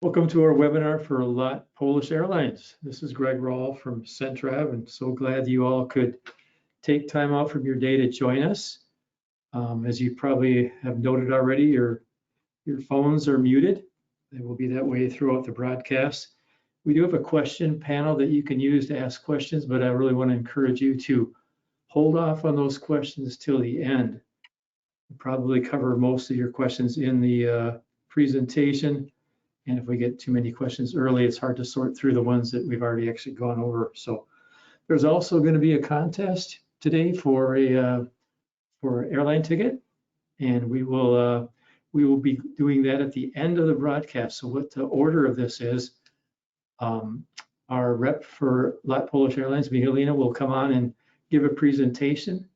Welcome to our webinar for Polish Airlines. This is Greg Rawl from Centrav, and so glad you all could take time out from your day to join us. As you probably have noted already, your phones are muted. They will be that way throughout the broadcast. We do have a question panel that you can use to ask questions, but I really want to encourage you to hold off on those questions till the end. We'll probably cover most of your questions in the presentation. And if we get too many questions early, it's hard to sort through the ones that we've already actually gone over. So there's also going to be a contest today for an airline ticket, and we will be doing that at the end of the broadcast. So what the order of this is, our rep for Polish Airlines, Michalina, will come on and give a presentation,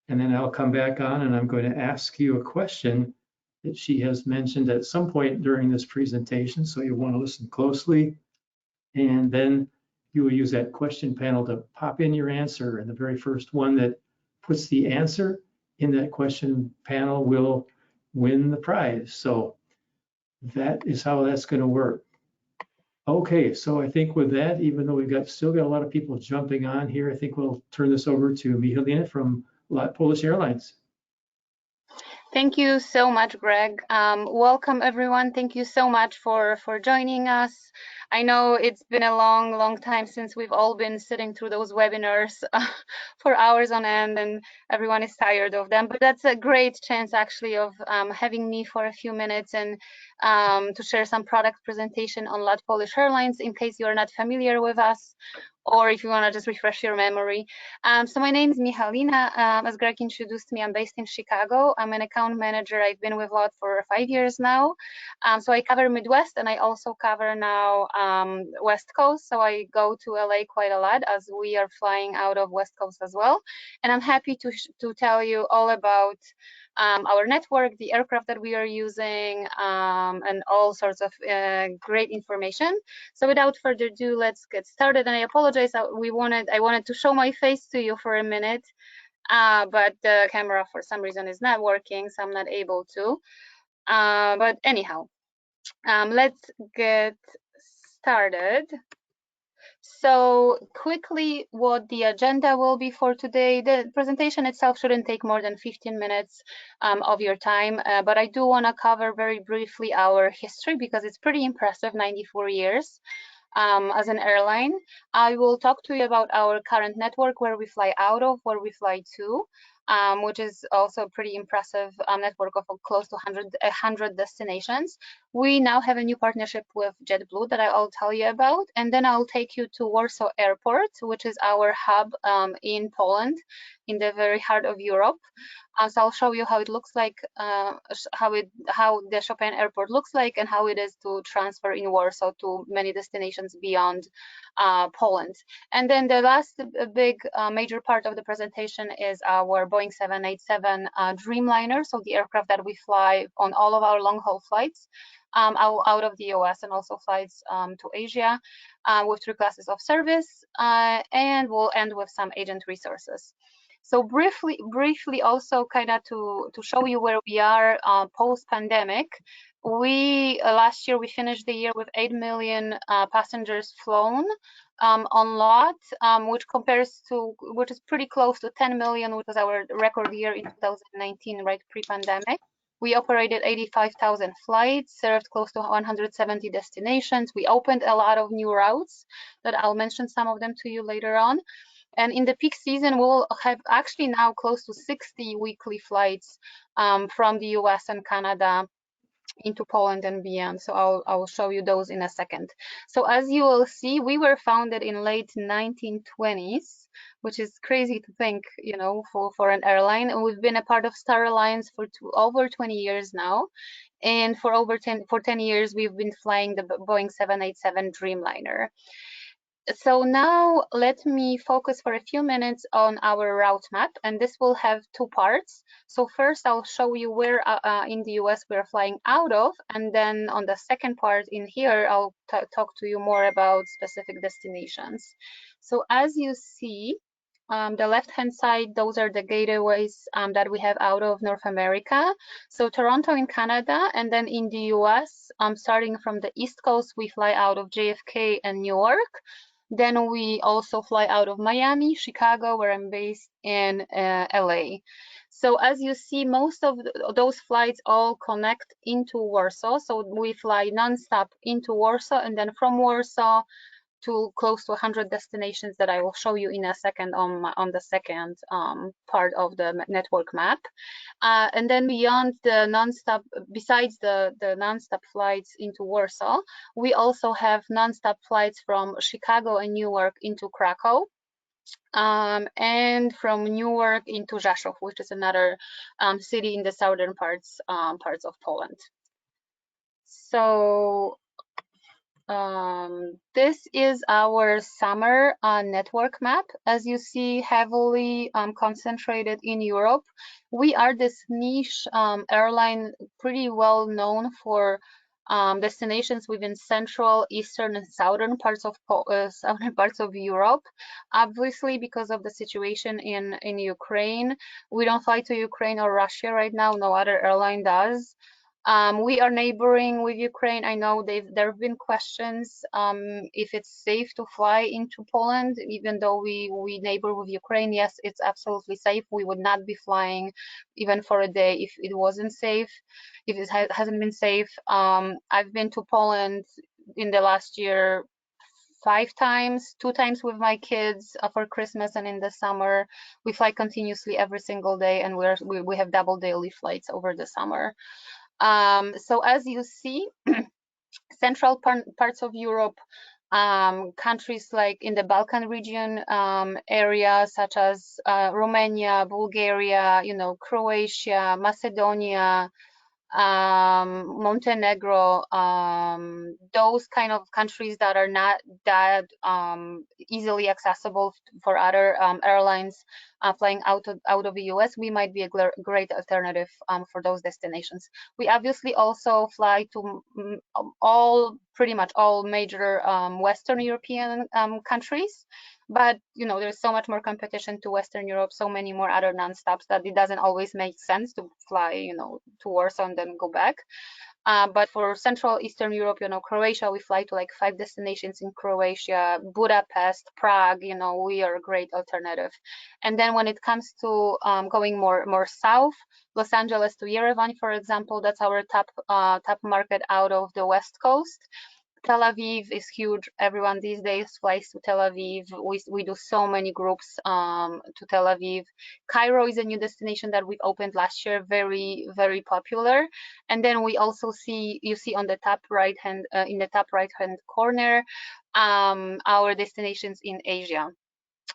and then I'll come back on and I'm going to ask you a question that she has mentioned at some point during this presentation, so you'll want to listen closely. And then you will use that question panel to pop in your answer, and the very first one that puts the answer in that question panel will win the prize. So that is how that's going to work. Okay, so I think with that, even though we've still got a lot of people jumping on here, I think we'll turn this over to Michalina from Polish Airlines. Thank you so much, Greg. Welcome, everyone. Thank you so much for joining us. I know it's been a long time since we've all been sitting through those webinars for hours on end, and everyone is tired of them. But that's a great chance, actually, of having me for a few minutes and to share some product presentation on Polish Airlines, in case you're not familiar with us, or if you want to just refresh your memory. So my name is Michalina. As Greg introduced me, I'm based in Chicago. I'm an account manager. I've been with LOT for 5 years now. So I cover Midwest, and I also cover now West Coast. So I go to LA quite a lot, as we are flying out of West Coast as well. And I'm happy to tell you all about our network, the aircraft that we are using, and all sorts of great information. So without further ado, let's get started. And I apologize, I wanted to show my face to you for a minute, but the camera for some reason is not working, so I'm not able to. But anyhow, let's get started. So quickly, what the agenda will be for today. The presentation itself shouldn't take more than 15 minutes of your time, but I do want to cover very briefly our history, because it's pretty impressive, 94 years as an airline. I will talk to you about our current network, where we fly out of, where we fly to, which is also a pretty impressive network of close to 100 destinations. We now have a new partnership with JetBlue that I'll tell you about, and then I'll take you to Warsaw Airport, which is our hub in Poland, in the very heart of Europe. So I'll show you how it looks like, how the Chopin Airport looks like, and how it is to transfer in Warsaw to many destinations beyond Poland. And then the last big major part of the presentation is our Boeing 787 Dreamliner, so the aircraft that we fly on all of our long-haul flights out of the US, and also flights to Asia with 3 classes of service, and we'll end with some agent resources. So briefly also kind of to show you where we are post-pandemic. We last year we finished the year with 8 million passengers flown on LOT, which is pretty close to 10 million, which was our record year in 2019, right, pre-pandemic. We operated 85,000 flights, served close to 170 destinations. We opened a lot of new routes that I'll mention some of them to you later on. And in the peak season, we'll have actually now close to 60 weekly flights from the US and Canada into Poland and beyond. So I'll show you those in a second. So as you will see, we were founded in late 1920s, which is crazy to think, you know, for an airline. And we've been a part of Star Alliance for over 20 years now. And for 10 years, we've been flying the Boeing 787 Dreamliner. So now let me focus for a few minutes on our route map, and this will have 2 parts. So first I'll show you where in the US we're flying out of, and then on the second part in here, I'll talk to you more about specific destinations. So as you see, The left-hand side, those are the gateways that we have out of North America. So Toronto in Canada, and then in the US, starting from the East Coast, we fly out of JFK and Newark. Then we also fly out of Miami, Chicago, where I'm based, in LA. So as you see, most of those flights all connect into Warsaw. So we fly nonstop into Warsaw, and then from Warsaw to close to 100 destinations that I will show you in a second on the second part of the network map. And then beyond the nonstop, besides the nonstop flights into Warsaw, we also have nonstop flights from Chicago and Newark into Krakow. And from Newark into Rzeszów, which is another city in the southern parts of Poland. So this is our summer network map. As you see, heavily concentrated in Europe. We are this niche airline, pretty well known for destinations within central, eastern, and southern parts of Europe. Obviously, because of the situation in Ukraine, we don't fly to Ukraine or Russia right now. No other airline does. We are neighboring with Ukraine. I know there have been questions if it's safe to fly into Poland, even though we neighbor with Ukraine. Yes, it's absolutely safe. We would not be flying even for a day if it wasn't safe, if it hasn't been safe. I've been to Poland in the last year 5 times, 2 times with my kids for Christmas and in the summer. We fly continuously every single day, and we have double daily flights over the summer. So as you see, central parts of Europe, countries like in the Balkan region area, such as Romania, Bulgaria, Croatia, Macedonia, Montenegro, those kind of countries that are not that easily accessible for other airlines flying out of the US, we might be a great alternative for those destinations. We obviously also fly to pretty much all major Western European countries. But there's so much more competition to Western Europe, so many more other non-stops, that it doesn't always make sense to fly, to Warsaw and then go back. But for Central Eastern Europe, Croatia, we fly to like 5 destinations in Croatia, Budapest, Prague. We are a great alternative. And then when it comes to going more south, Los Angeles to Yerevan, for example, that's our top market out of the West Coast. Tel Aviv is huge. Everyone these days flies to Tel Aviv. We do so many groups to Tel Aviv. Cairo is a new destination that we opened last year, very, very popular. And then we also you see on the top right hand, in the top right hand corner, our destinations in Asia.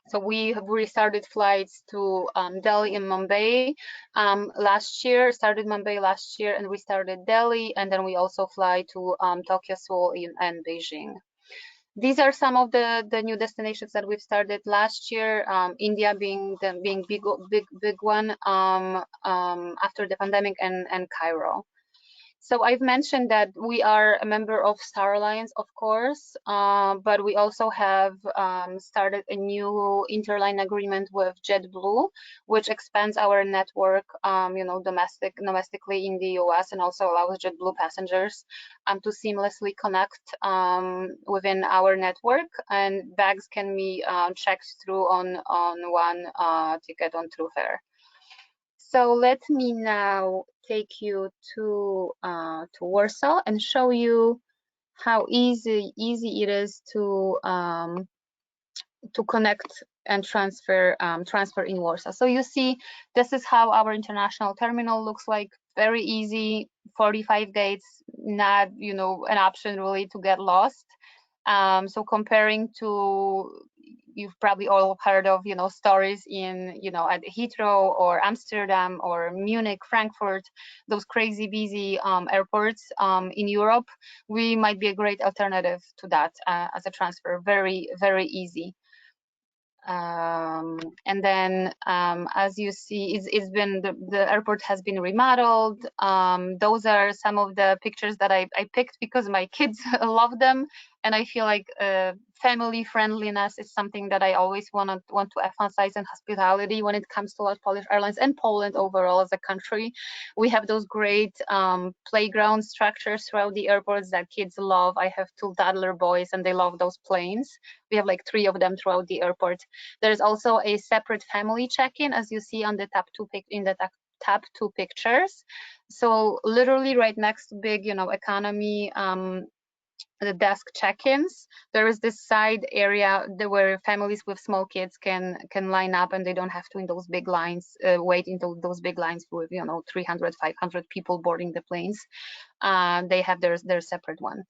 So we have restarted flights to Delhi and Mumbai last year, started Mumbai last year and restarted Delhi. And then we also fly to Tokyo, Seoul, and Beijing. These are some of the new destinations that we've started last year, India being big one after the pandemic, and Cairo. So I've mentioned that we are a member of Star Alliance, of course, but we also have started a new interline agreement with JetBlue, which expands our network, domestically in the US, and also allows JetBlue passengers to seamlessly connect within our network, and bags can be checked through on one ticket on TrueFare. So let me now take you to Warsaw and show you how easy it is to connect and transfer in Warsaw. So you see, this is how our international terminal looks like. Very easy, 45 gates, not an option really to get lost. So comparing to, you've probably all heard of stories in at Heathrow or Amsterdam or Munich, Frankfurt, those crazy busy airports in Europe. We might be a great alternative to that as a transfer. Very, very easy. And then as you see, it's been the airport has been remodeled. Those are some of the pictures that I picked because my kids love them. And I feel like family friendliness is something that I always want to emphasize in hospitality when it comes to Polish Airlines and Poland overall as a country. We have those great playground structures throughout the airports that kids love. I have 2 toddler boys and they love those planes. We have like 3 of them throughout the airport. There's also a separate family check-in, as you see on the top 2 pictures. So literally right next to big, economy the desk check-ins, there is this side area where families with small kids can line up, and they don't have to in those big lines wait into those big lines with 300 500 people boarding the planes. They have their separate one.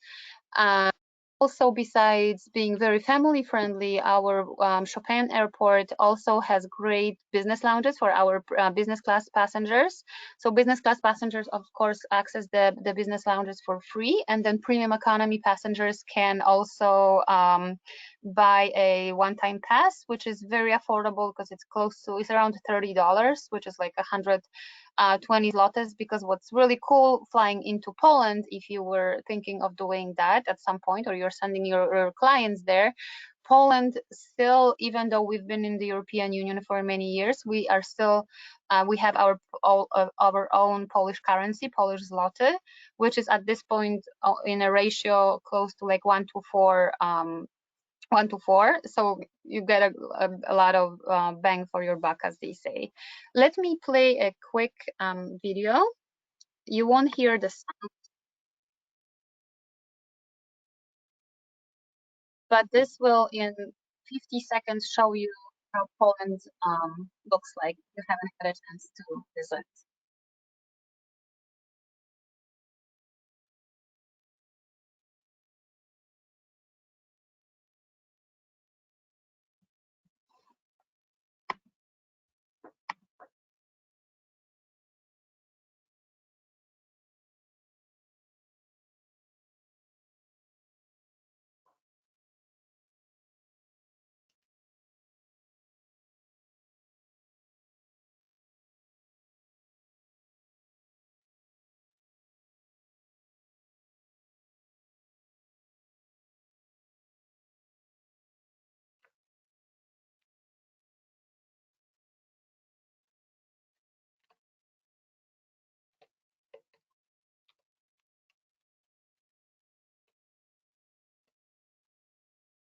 Also, besides being very family friendly, our Chopin Airport also has great business lounges for our business class passengers. So business class passengers, of course, access the business lounges for free, and then premium economy passengers can also buy a one-time pass, which is very affordable because it's around $30, which is like 120 zlotys, because what's really cool flying into Poland, if you were thinking of doing that at some point, or you're sending your clients there, Poland still, even though we've been in the European Union for many years, we are still, we have our own Polish currency, Polish zloty, which is at this point in a ratio close to like 1 to 4, 1 to 4, so you get a lot of bang for your buck, as they say. Let me play a quick video. You won't hear the sound, but this will in 50 seconds show you how Poland looks like if you haven't had a chance to visit.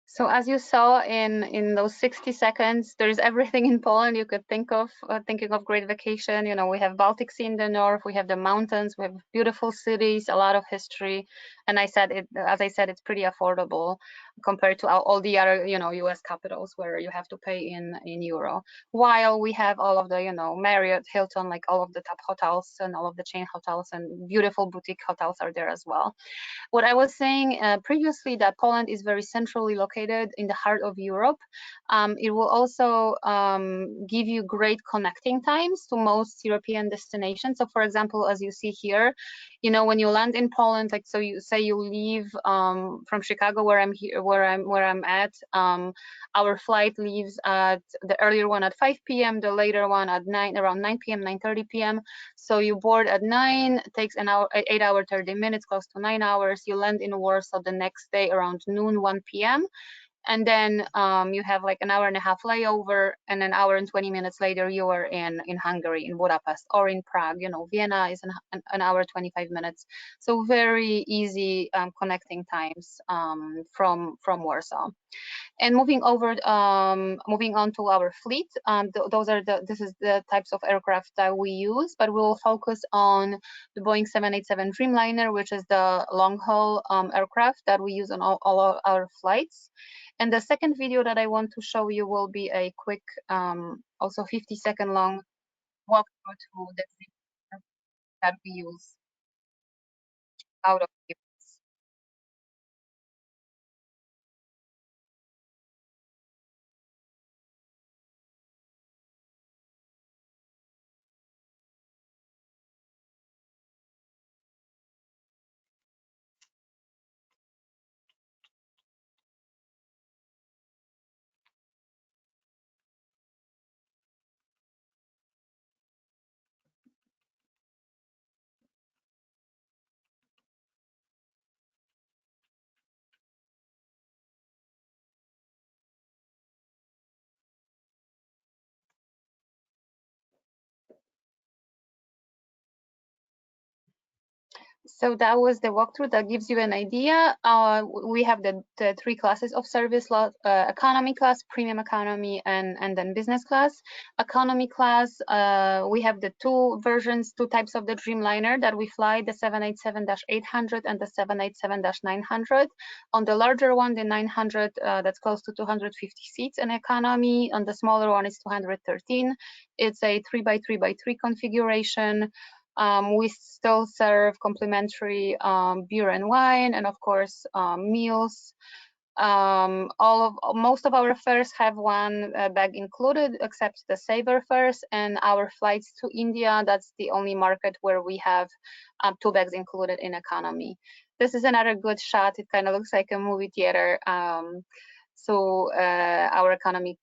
So as you saw in those 60 seconds, there's everything in Poland you could think of, thinking of great vacation. We have Baltic Sea in the north, we have the mountains, we have beautiful cities, a lot of history. And as I said, it's pretty affordable compared to all the other, US capitals where you have to pay in euro. While we have all of the, Marriott, Hilton, like all of the top hotels and all of the chain hotels and beautiful boutique hotels are there as well. What I was saying previously, that Poland is very centrally located in the heart of Europe. It will also give you great connecting times to most European destinations. So for example, as you see here, when you land in Poland, like, so you say you leave from Chicago, where I'm at, our flight leaves at the earlier one at 5 p.m., the later one at around 9 p.m., 9:30 p.m. So you board at 9, it takes an hour, 8 hours, 30 minutes, close to 9 hours. You land in Warsaw the next day around noon, 1 p.m. And then you have like an hour and a half layover, and an hour and 20 minutes later you are in Hungary, in Budapest, or in Prague. Vienna is an hour 25 minutes. So very easy connecting times from Warsaw. And moving on to our fleet, this is the types of aircraft that we use, but we'll focus on the Boeing 787 Dreamliner, which is the long haul aircraft that we use on all of our flights. And the second video that I want to show you will be a quick, also 50-second long walkthrough to the fleet that we use out of the US. So that was the walkthrough. That gives you an idea. We have the three classes of service: economy class, premium economy, and then business class. Economy class, we have the two versions, two types of the Dreamliner that we fly: the 787-800 and the 787-900. On the larger one, the 900, that's close to 250 seats in economy. On the smaller one, is 213. It's a 3x3x3 configuration. We still serve complimentary beer and wine, and of course meals. Most of our fares have one bag included, except the saver fares, and our flights to India, that's the only market where we have 2 bags included in economy. This is another good shot. It kind of looks like a movie theater. Our economy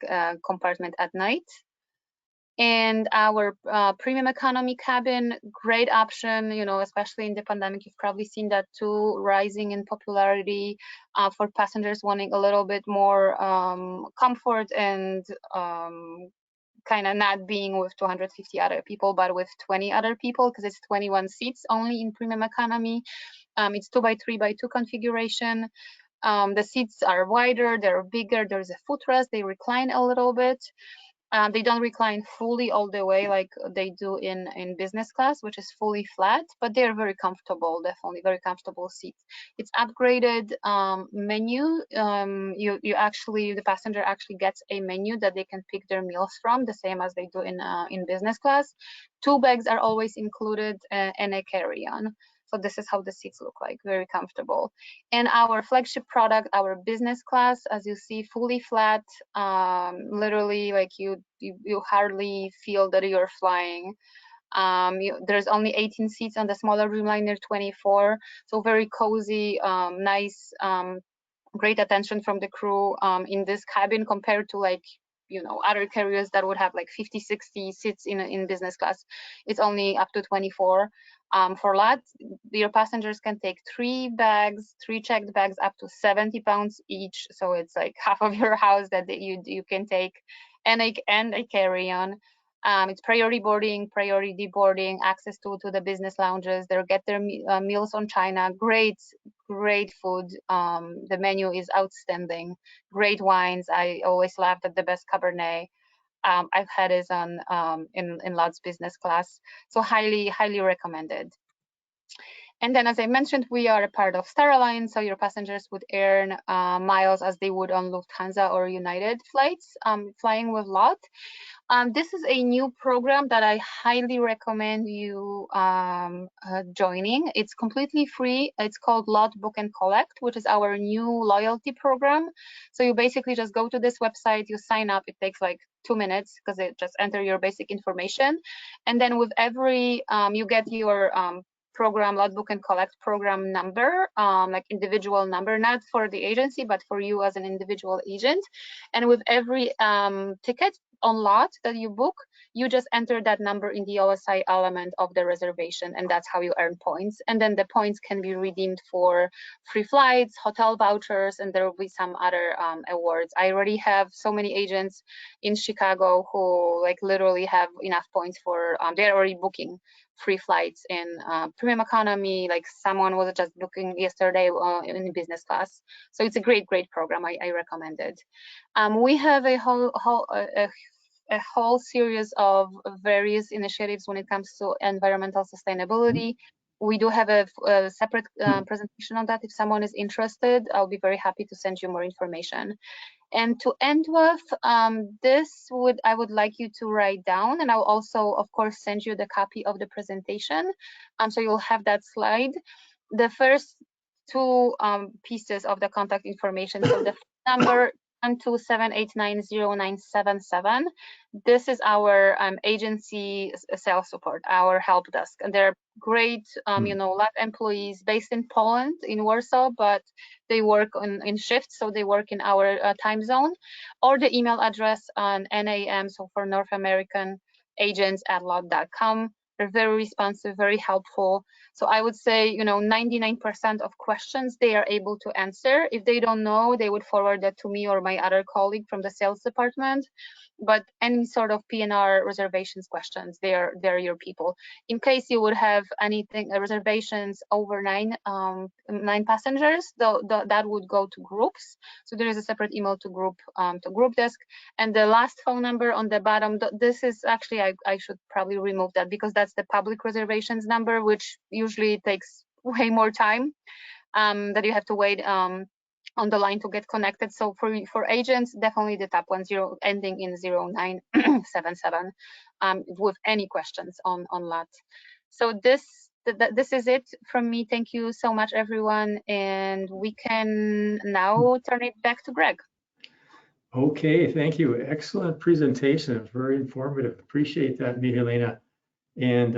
compartment at night. And our premium economy cabin, great option, you know, especially in the pandemic. You've probably seen that too, rising in popularity for passengers wanting a little bit more comfort and kind of not being with 250 other people, but with 20 other people, because it's 21 seats only in premium economy. It's 2x3x2 configuration. The seats are wider, they're bigger, there's a footrest, they recline a little bit. They don't recline fully all the way like they do in business class, which is fully flat, but they're very comfortable, definitely very comfortable seats. It's upgraded menu. The passenger actually gets a menu that they can pick their meals from, the same as they do in business class. 2 bags are always included and a carry-on. So this is how the seats look like, very comfortable. And our flagship product, our business class, as you see, fully flat, literally like you hardly feel that you're flying. There's only 18 seats on the smaller Dreamliner, 24, so very cozy, nice, great attention from the crew in this cabin compared to, like, you know, other carriers that would have like 50, 60 seats in business class. It's only up to 24. For LAT, your passengers can take 3 checked bags up to 70 pounds each. So it's like half of your house that you can take, and a carry-on. It's priority boarding, priority deboarding, access to the business lounges. They'll get their meals on China. Great food. The menu is outstanding. Great wines. I always laugh at the best Cabernet I've had is in LAT's business class. So highly recommended. And then, as I mentioned, we are a part of Star Alliance, so your passengers would earn miles as they would on Lufthansa or United flights flying with LAT. This is a new program that I highly recommend you joining. It's completely free. It's called LAT Book and Collect, which is our new loyalty program. So you basically just go to this website, you sign up. It takes like 2 minutes because it just enter your basic information. And then with every, you get your program, LAT Book and Collect program number, like individual number, not for the agency, but for you as an individual agent. And with every ticket on LAT that you book, you just enter that number in the OSI element of the reservation, and that's how you earn points. And then the points can be redeemed for free flights, hotel vouchers, and there will be some other awards. I already have so many agents in Chicago who like literally have enough points for, they're already booking free flights in premium economy. Like someone was just booking yesterday in business class. So it's a great program. I recommend it. We have a whole series of various initiatives when it comes to environmental sustainability. We do have a separate presentation on that. If someone is interested, I'll be very happy to send you more information. And to end with, I would like you to write down, and I'll also, of course, send you the copy of the presentation. So you'll have that slide. The first 2 pieces of the contact information. So the number 127890977. This is our agency sales support, our help desk, and they're great, you know, LAT employees based in Poland, in Warsaw, but they work in shifts, so they work in our time zone. Or the email address on NAM, so for North American agents at LAT.com. They're very responsive, very helpful. So I would say, 99% of questions they are able to answer. If they don't know, they would forward that to me or my other colleague from the sales department. But any sort of PNR reservations questions, they're your people. In case you would have anything, reservations over nine passengers, that would go to groups. So there is a separate email to group desk. And the last phone number on the bottom, this is actually, I should probably remove that because that's the public reservations number, which usually takes way more time that you have to wait on the line to get connected. So for agents, definitely the top 10 ending in 0977 with any questions on that. So this is it from me. Thank you so much, everyone. And we can now turn it back to Greg. Okay, thank you. Excellent presentation. Very informative. Appreciate that, Mihalina. And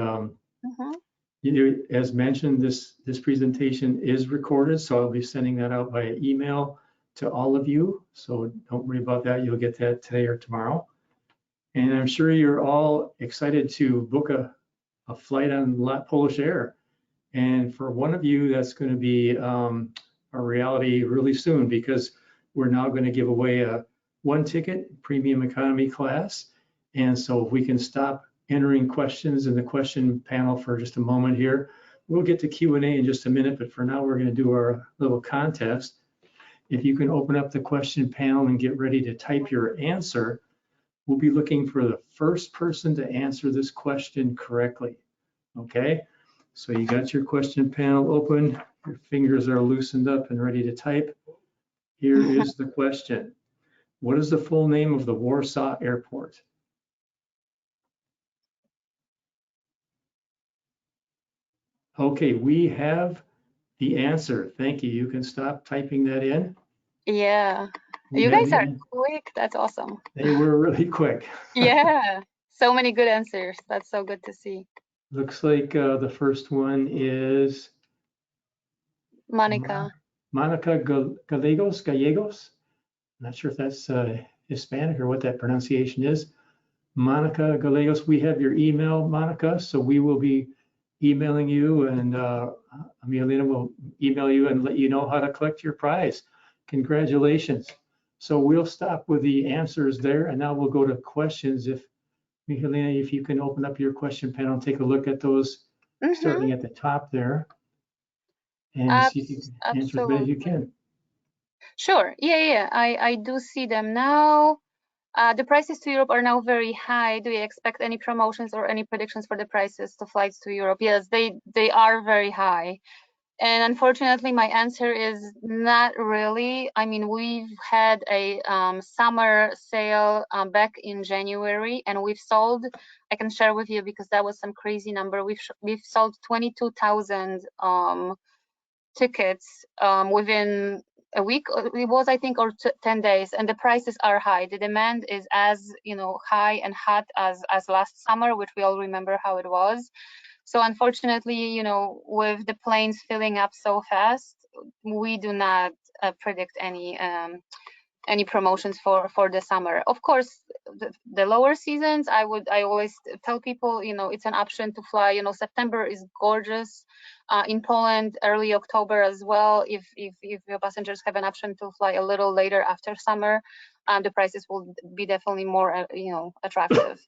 as mentioned, this presentation is recorded, so I'll be sending that out via email to all of you. So don't worry about that. You'll get that today or tomorrow. And I'm sure you're all excited to book a flight on Polish Air. And for one of you, that's going to be a reality really soon, because we're now going to give away a one ticket premium economy class. And so if we can stop entering questions in the question panel for just a moment here, we'll get to Q&A in just a minute, but for now we're going to do our little contest. If you can open up the question panel and get ready to type your answer, we'll be looking for the first person to answer this question correctly. Okay, so you got your question panel open, your fingers are loosened up and ready to type. Here is the question. What is the full name of the Warsaw Airport? Okay, we have the answer. Thank you. You can stop typing that in. Yeah, you guys are quick. That's awesome. They were really quick. Yeah, so many good answers. That's so good to see. Looks like the first one is Monica. Monica Gallegos. Not sure if that's Hispanic or what that pronunciation is. Monica Gallegos, we have your email, Monica, so we will be emailing you, and Amelina will email you and let you know how to collect your prize. Congratulations. So we'll stop with the answers there, and now we'll go to questions. If Mihalina, if you can open up your question panel and take a look at those, starting at the top there, and see if you can answer as many as you can. Sure. Yeah. I do see them now. The prices to Europe are now very high. Do you expect any promotions or any predictions for the prices to flights to Europe? Yes, they are very high. And unfortunately, my answer is not really. I mean, we've had a summer sale back in January, and we've sold, I can share with you because that was some crazy number. We've sold 22,000 tickets within a week. It was, I think, or 10 days, and the prices are high. The demand is as high and hot as last summer, which we all remember how it was. So unfortunately, with the planes filling up so fast, we do not predict any promotions for the summer. Of course, the lower seasons, I always tell people, it's an option to fly. September is gorgeous in Poland, early October as well. If your passengers have an option to fly a little later after summer, the prices will be definitely more, attractive.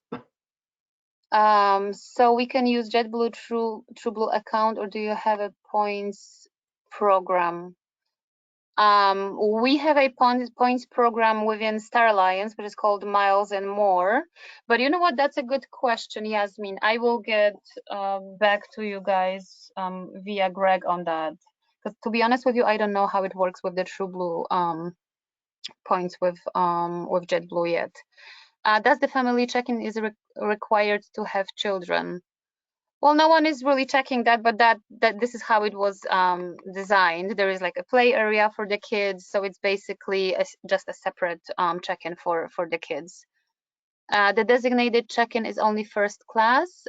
So we can use JetBlue TrueBlue account, or do you have a points program? We have a points program within Star Alliance, which is called Miles and More. But you know what? That's a good question, Yasmin. I will get back to you guys via Greg on that. Because to be honest with you, I don't know how it works with the TrueBlue points with JetBlue yet. Does the family check-in is required to have children? Well, no one is really checking that, but that this is how it was designed. There is like a play area for the kids, so it's basically just a separate check-in for the kids. The designated check-in is only first class.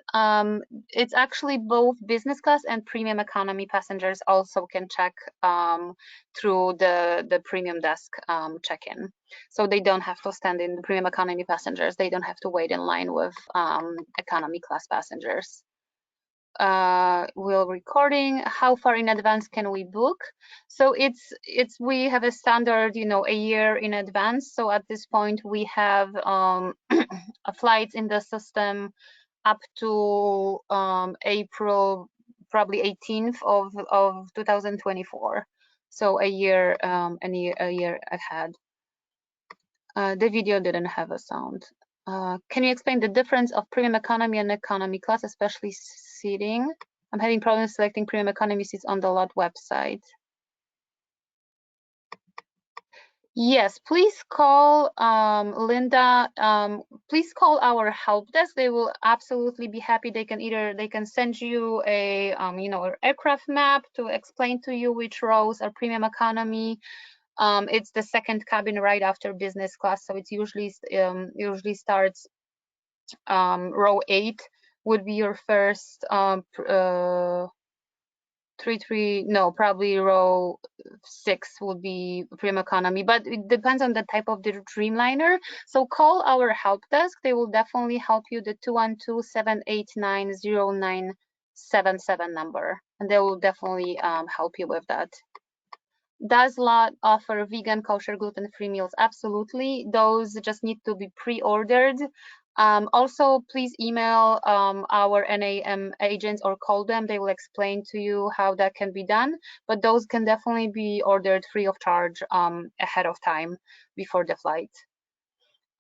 It's actually both business class and premium economy passengers also can check through the premium desk check-in. So they don't have to stand in the premium economy passengers. They don't have to wait in line with economy class passengers. while recording. How far in advance can we book? So we have a standard, a year in advance. So at this point we have flights in the system up to April, probably 18th of 2024. So a year ahead. The video didn't have a sound. Can you explain the difference of premium economy and economy class, especially seating? I'm having problems selecting premium economy seats on the LOT website. Yes, please call Linda. Please call our help desk. They will absolutely be happy. They can send you a an aircraft map to explain to you which rows are premium economy. It's the second cabin right after business class, so it's usually starts row 8 would be your first probably row 6 would be premium economy, but it depends on the type of the Dreamliner. So call our help desk. They will definitely help you, the 212-789-0977 number, and they will definitely help you with that. Does LOT offer vegan, kosher, gluten-free meals? Absolutely. Those just need to be pre-ordered. Also, please email our NAM agents or call them. They will explain to you how that can be done. But those can definitely be ordered free of charge ahead of time before the flight.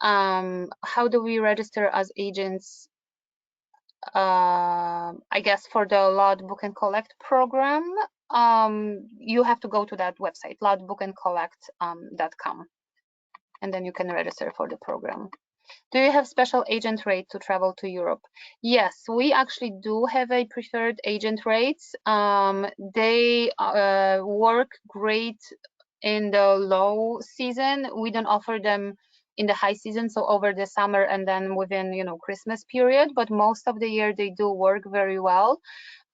How do we register as agents? I guess for the LOT Book and Collect program, you have to go to that website, lotbookandcollect.com, and then you can register for the program. Do you have special agent rate to travel to Europe? Yes, we actually do have a preferred agent rates. They work great in the low season. We don't offer them in the high season, so over the summer and then within Christmas period, but most of the year they do work very well.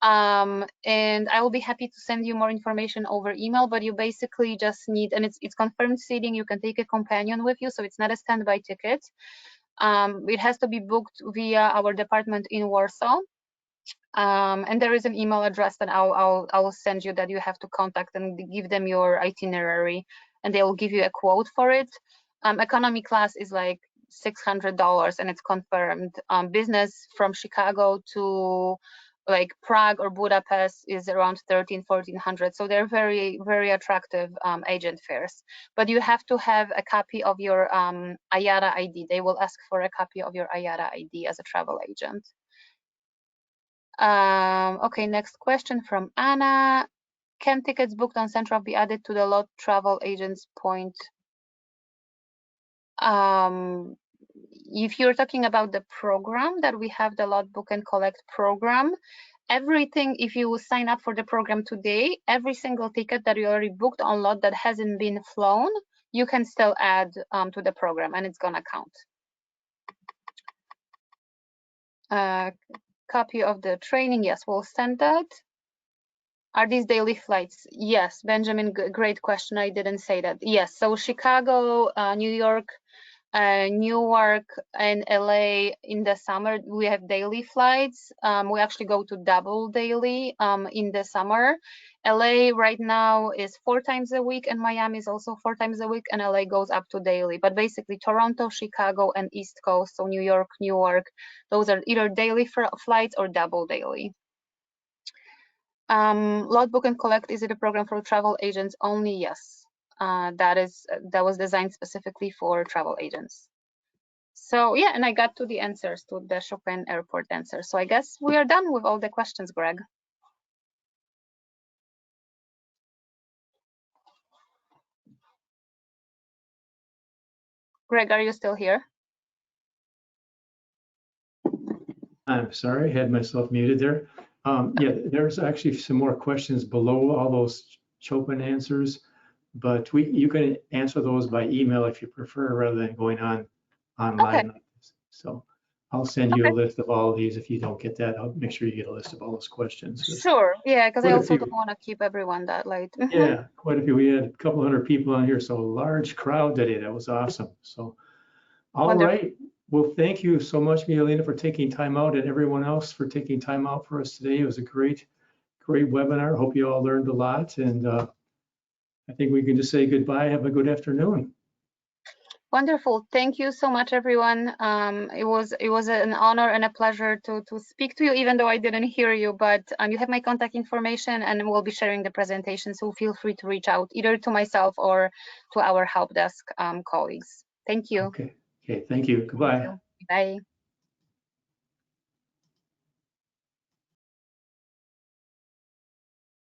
And I will be happy to send you more information over email, but you basically just need, and it's confirmed seating. You can take a companion with you, so it's not a standby ticket. It has to be booked via our department in Warsaw. And there is an email address that I'll send you that you have to contact and give them your itinerary, and they will give you a quote for it. Economy class is like $600 and it's confirmed. Business from Chicago to like Prague or Budapest is around $1,300-1,400. So they're very, very attractive agent fares. But you have to have a copy of your IATA ID. They will ask for a copy of your IATA ID as a travel agent. Okay, next question from Anna. Can tickets booked on Centrav be added to the LOT travel agents point? If you're talking about the program that we have, the LOT Book and Collect program, everything, if you sign up for the program today, every single ticket that you already booked on LOT that hasn't been flown, you can still add to the program and it's gonna count. Copy of the training, yes, we'll send that. Are these daily flights? Yes, Benjamin, great question. I didn't say that. Yes, so Chicago, New York, Newark, and LA in the summer, we have daily flights. We actually go to double daily in the summer. LA right now is 4 times a week, and Miami is also 4 times a week, and LA goes up to daily. But basically Toronto, Chicago, and East Coast, so New York, Newark, those are either daily flights or double daily. LOT Book and Collect, is it a program for travel agents only? Yes. That was designed specifically for travel agents. So yeah, and I got to the answers, to the Chopin Airport answers. So I guess we are done with all the questions, Greg. Greg, are you still here? I'm sorry, I had myself muted there. Yeah, there's actually some more questions below all those Chopin answers, but you can answer those by email if you prefer, rather than going online. Okay. So I'll send you a list of all of these. If you don't get that, I'll make sure you get a list of all those questions. Sure, yeah, because I also don't want to keep everyone that late. Yeah, quite a few. We had a couple hundred people on here, so a large crowd today. That was awesome. So, all right. Well, thank you so much, Mialina, for taking time out, and everyone else for taking time out for us today. It was a great webinar. Hope you all learned a lot, and I think we can just say goodbye. Have a good afternoon. Wonderful. Thank you so much, everyone. It was an honor and a pleasure to speak to you, even though I didn't hear you. But you have my contact information, and we'll be sharing the presentation. So feel free to reach out either to myself or to our help desk colleagues. Thank you. Okay. Thank you. Goodbye. Thank you. Bye.